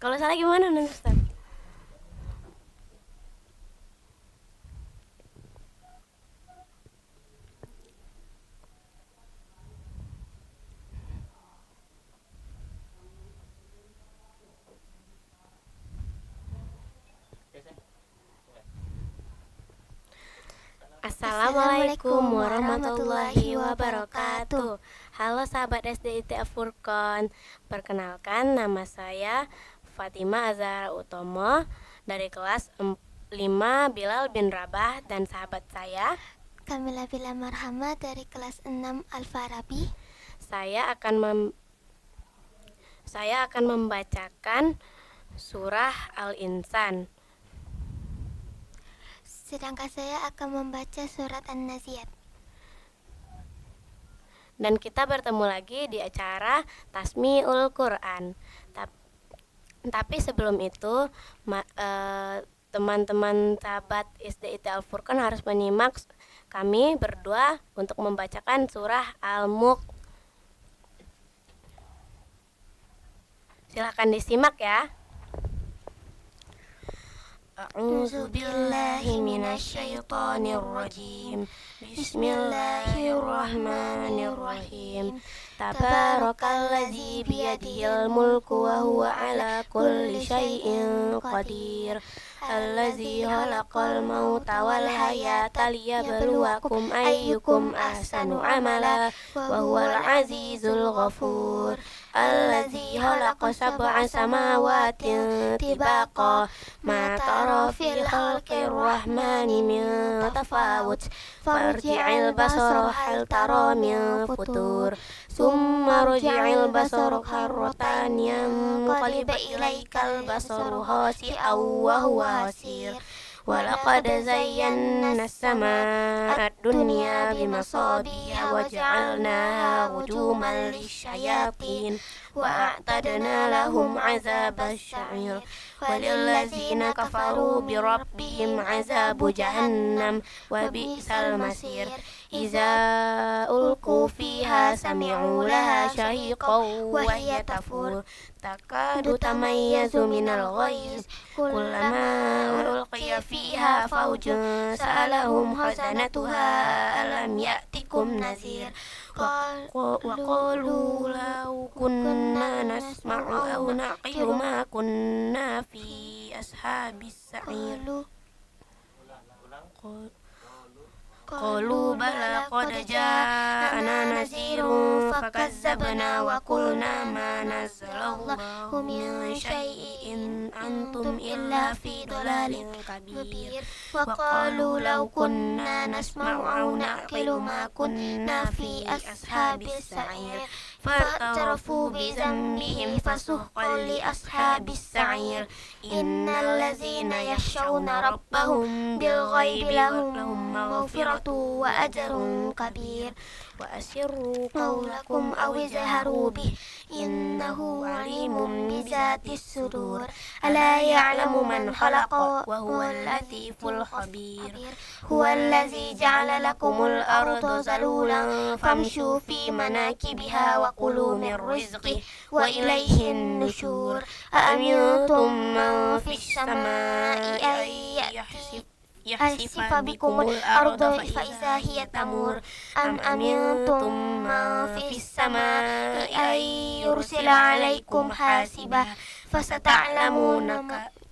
Kalau salah gimana nanti Ustaz? Assalamualaikum warahmatullahi wabarakatuh. Halo sahabat SD ITF Furqon. Perkenalkan, nama saya Fatima Azhara Utomo dari kelas 5 Bilal bin Rabah, dan sahabat saya Kamila Bila Marhamah dari kelas 6 Al-Farabi. Saya akan membacakan surah Al-Insan. Sedangkan saya akan membaca surat An-Naziat. Dan kita bertemu lagi di acara Tasmiul Quran. Tapi sebelum itu, teman-teman sahabat SD IT Al-Furqan harus menyimak kami berdua untuk membacakan surah Al-Mulk. Silahkan disimak ya. A'udzu billahi minasyaitonir rajim. Bismillahirrahmanirrahim. Tabarakalladzi biyadihil mulku wa huwa ala kulli syai'in qadir. Allazi khalaqal mauta wal hayata liyabluwakum ayyukum ahsanu amala wa huwal azizul ghafur. Allazi khalaqa sab'a samawati tibaqa ma tara fil khalqir rahmani min tafawut farji'il basara hal tara min futur summa rji'il basara karratan yanqalib ilaikal basaru khasi'an wa huwa hasir. Walaqad zayyana as-samaa'a ad-dunya bimasabiha wa ja'alnaha rujuman lisyayatin wa a'tadna lahum 'adzabasy sya'ir. Walillazina kafaru birabbihim 'adzabu jahannam wa bi'sal masir. Iza ulqu fiha sami'u laha syahiqan wa hiya tafur takadu tamayyazu minal ghaiz kullama ulqiya fiha fawjun sa'alahum khazanatuha alam ya'tikum nazir. Wa qalu law kunna nasma'u aw naqilu ma kunna fi ashabis sa'ir. Qalu bala qad ja'ana nazirun fakazzabna wa qulna ma nazzalallahu min syai'in antum illa fi dhalalin kabir. Wa qalu law kunna nasma'u aw naqilu ma kunna fi ashabis sa'ir. Fa'tarafu bi dhanbihim fasuhqan li ashabis sa'ir. Innal ladzina yakhshawna rabbahum bil ghaibi lahum maghfiratu wa ajrun kabir. Wa asirru qawlakum aw izharu bih innahu alimun bizatis sudur. Ala ya'lamu man khalaqa wa huwal latiful khabir. Huwal ladzi ja'ala lakumul arda zalulan famshu fi manakibiha wa kulu min rizqih wa ilayhin nusyur. Aamintum man fis samaa'i ay yahsifa bikumul arda fa iza hiya tamur. Am amintum man fis samaa'i ay yursila 'alaikum hasiba fasata'lamuna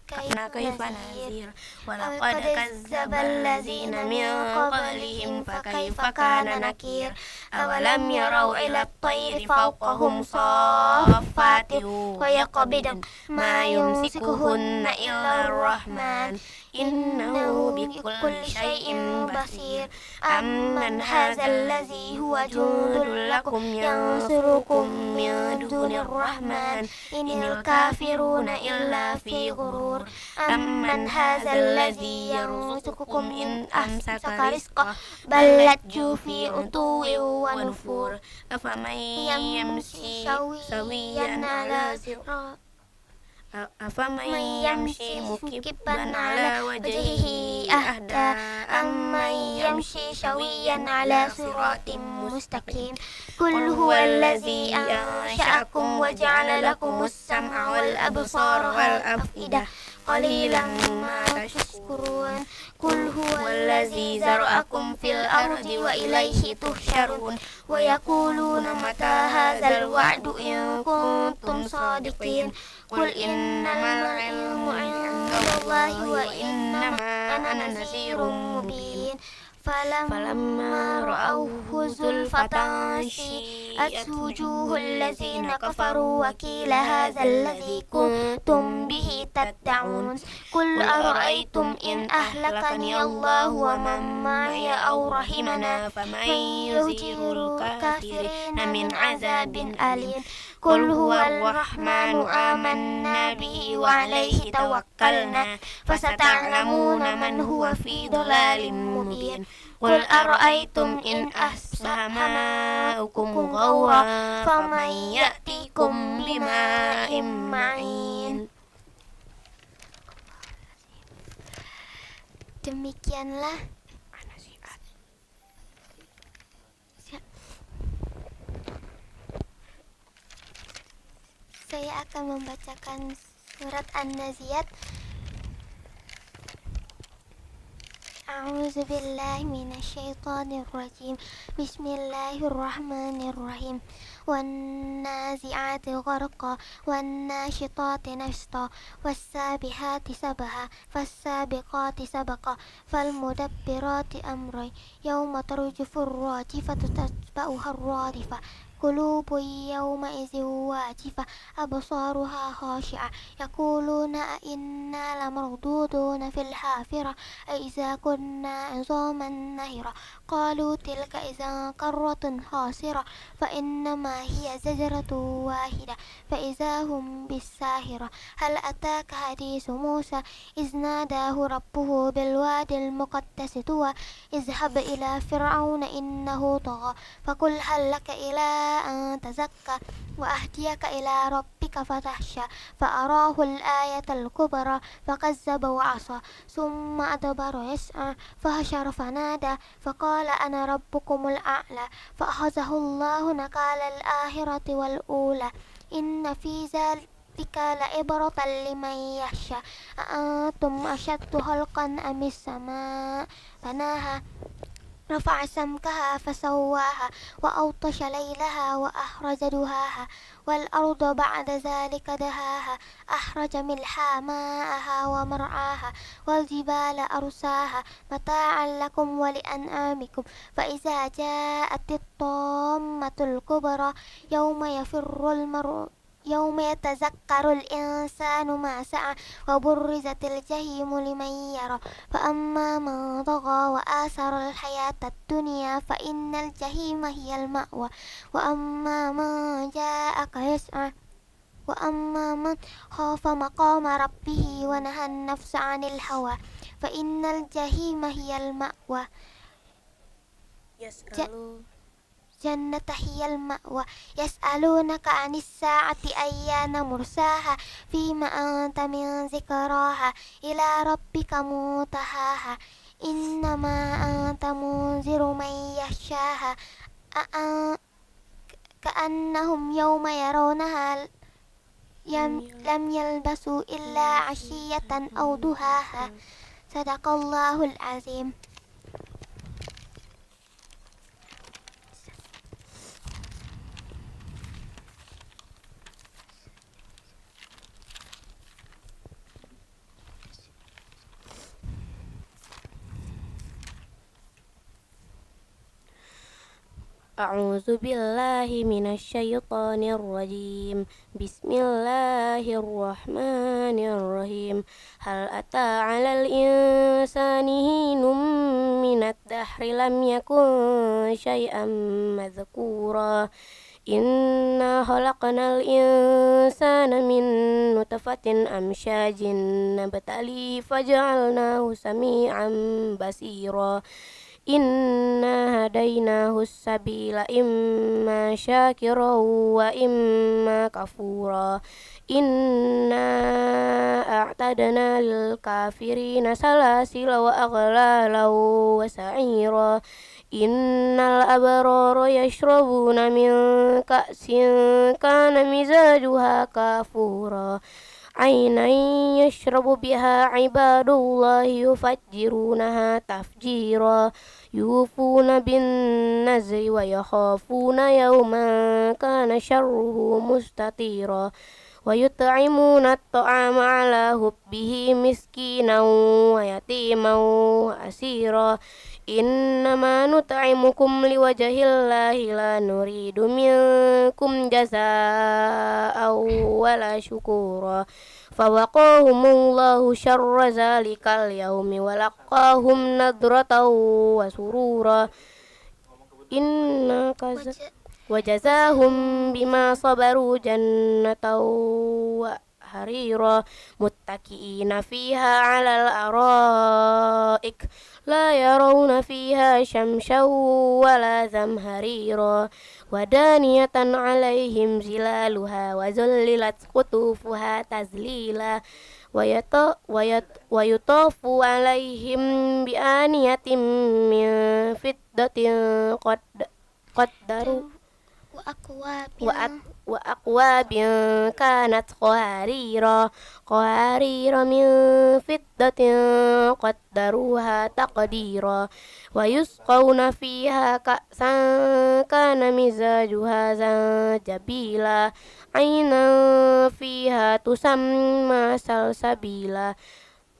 kaifa nazir. Walaqad kazzaba allazina min qablihim fakaifa kana nakir. Awalam yarau ila at-tayri fawqahum saffatin wa yaqbidun ma yumsikuhunna illa ar-rahman innahu bikulli syai'in basir. Amman hadzal ladzi huwa jundul lakum yansurukum min dunir rahman inil kafiruna illa fi ghurur. Amman hadzal ladzi yarzuqukum in amsaka rizqah bal lajju fi utuwin wa nufur. Afaman yamshi sawiyan ala أفمن يمشي مكبا على وجهه أهدى أمن يمشي سويا على صراط مستقيم قل هو الذي أنشأكم وجعل لكم السمع والأبصار والأفئدة قليلا ما تشكرون قل هو الذي زرعكم في الأرض وإليه تحشرون ويقولون متى هذا الوعد إن كنتم صادقين قل إنما العلم عند الله وإنما أنا نذير مبين فلما رأوه زلفة سيئت وجوه الذين كفروا وقيل هذا الذي كنتم به تدعون قل أرأيتم إن أهلكني الله ومن معي أو رحمنا فمن يجير الكافرين من عذاب أليم قل هو الرحمن آمنا به وعليه توكلنا فستعلمون من هو في ضلال مبين قل أرأيتم إن أصبح ماؤكم غورا فمن يأتيكم بماء معين. Demikianlah saya akan membacakan surat An-Naziat. A'udzu billahi minasyaitonir rajim. Bismillahirrahmanirrahim. Wan nazi'ati gharqa wan nashitati nashta was sabihati sabaha fas sabiqati sabaqa fal mudabbirati amra yawma tarjufur rajifatu tatba'uha ar-radifa قلوب يومئذ واجفة أبصارها خاشعة يقولون أئنا لمردودون في الحافرة أئذا كنا عظاما نهرة قالوا تلك إذا كرة خاسرة فإنما هي زجرة واحدة فإذا هم بالساهرة هل أتاك حديث موسى إذ ناداه ربه بالواد المقدس طوى اذهب إلى فرعون إنه طغى فقل هل لك إلى أن تزكى وأهديك إلى ربك فتخشى فأراه الآية الكبرى فكذب وعصى ثم أدبر يسعى فحشر فنادى فقال أنا ربكم الأعلى فأخذه الله نكال الآخرة والأولى إن في ذلك لعبرة لمن يخشى أأنتم أشد خلقا أم السماء بناها رفع سمكها فسواها وأغطش ليلها وأخرج دهاها والأرض بعد ذلك دهاها أخرج منها ماءها ومرعاها والجبال أرساها متاعا لكم ولأنعامكم فإذا جاءت الطامة الكبرى يوم يتذكر الإنسان ما سعى وبرزت الجحيم لمن يرى فأما من طغى وآثر الحياة الدنيا فإن الجحيم هي المأوى وأما من جاءك يسعى وأما من خاف مقام ربه ونهى النفس عن الهوى فإن الجحيم هي المأوى جنة هي المأوى يسألونك عن الساعة أيان مرساها فيما أنت من ذكراها إلى ربك منتهاها إنما أنت منذر من يخشاها كأنهم يوم يرونها لم يلبسوا إلا عشية أو ضحاها صدق الله العظيم. أعوذ بالله من الشيطان الرجيم بسم الله الرحمن الرحيم هل أتى على الإنسان حين من الدهر لم يكن شيئا مذكورا إنا خلقنا الإنسان من نطفة أمشاج نبتليه فجعلناه سميعا بصيرا Inna hadainahu sabila imma syakira wa imma kafura. Inna a'tadna lil kafirina salasila wa aghlala wa sa'ira. Innal abrara yashrabuna min ka'sin kana mizajuha kafura. عينا يشرب بها عباد الله يفجرونها تفجيرا يوفون بالنذر ويخافون يوما كان شره مستطيرا ويطعمون الطعام على حبه مسكينا ويتيما وأسيرا إنما نطعمكم لوجه الله لا نريد منكم جزاء ولا شكورا فوقاهم الله شر ذلك اليوم ولقاهم نضرة وسرورا إن وجزاهم بما صبروا جنة وحريرا متكئين فيها على الأرائك لا يرون فيها شمسا ولا زمهريرا ودانية عليهم ظلالها وذللت قطوفها تذليلا ويطاف عليهم بآنية من فضة قدروا وأكواب كانت قوارير من فضة قدروها تقديرا ويسقون فيها كأسا كان مزاجها زنجبيلا عينا فيها تسمى سلسبيلا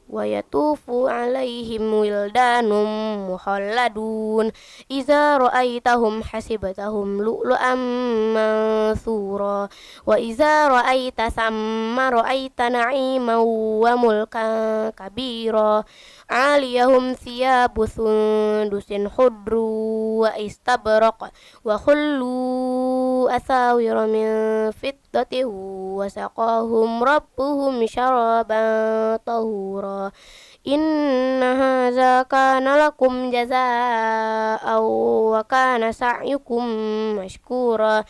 ويطوف عليهم ولدان مخلدون إذا رأيتهم حسبتهم لؤلؤا منثورا وإذا رأيت ثم رأيت نعيما وملكا كبيرا عاليهم ثياب سندس خضر واستبرق وحلوا أساور من فضة وسقاهم ربهم شرابا طهورا إن هذا كان لكم جزاء وكان سعيكم مشكورا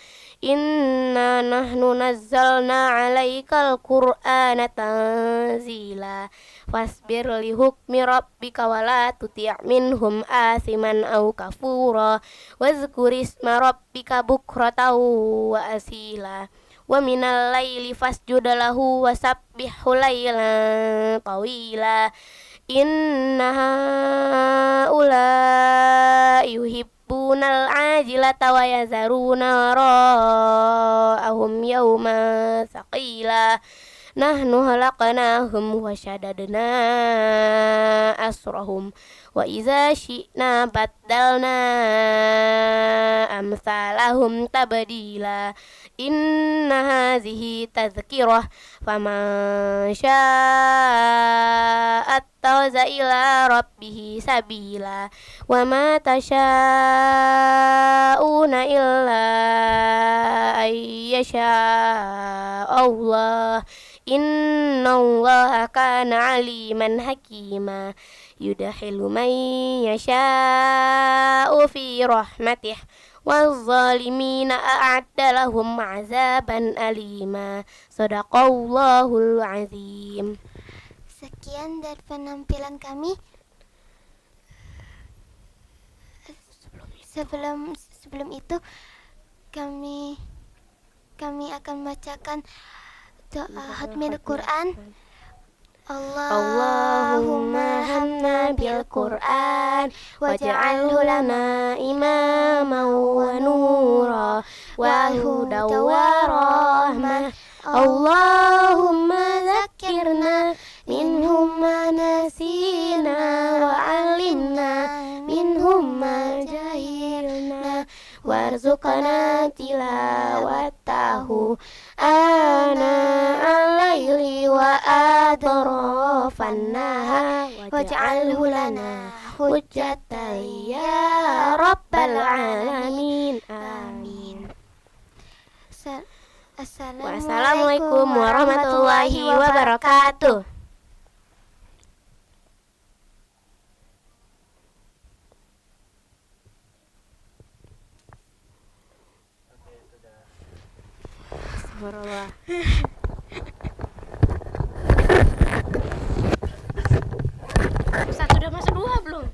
إنا نحن نزلنا عليك القرآن تنزيلا فاصبر لحكم ربك ولا تطع منهم آثما أو كفورا واذكر اسم ربك بكرة وأصيلا ومن الليل فاسجد له وسبحه ليلا طويلا إن هؤلاء يحبون العاجلة ويذرون وراءهم يوما ثقيلا نحن خلقناهم وشددنا أسرهم وإذا شئنا بدلنا أمثالهم تبديلا إن هذه تذكرة فمن شاء اتخذ إلى ربه سبيلا وما تشاءون إلا أن يشاء الله إن الله كان عليما حكيما يدخل من يشاء في رحمته والظالمين أعد لهم عذابا أليما صدق الله العظيم. Sekian dari penampilan kami. Sebelum itu kami akan bacakan doa hatmil Quran. Allahumma hamna bil Quran waj'alhu lana imaman wa nura wa hudan wa rahmah. Allahumma zakkirna minhum ma nasina wa 'allimna minhum ma jahilna warzuqna tilawatahu ana al-laili wa atrafan nahar waj'alhu lana hujjatan ya rabbal alamin. Amin. Wassalamualaikum warahmatullahi wabarakatuh. Astagfirullah. Ustaz udah masuk duha belum?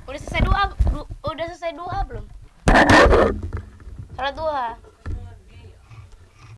Udah selesai duha belum? Salat duha.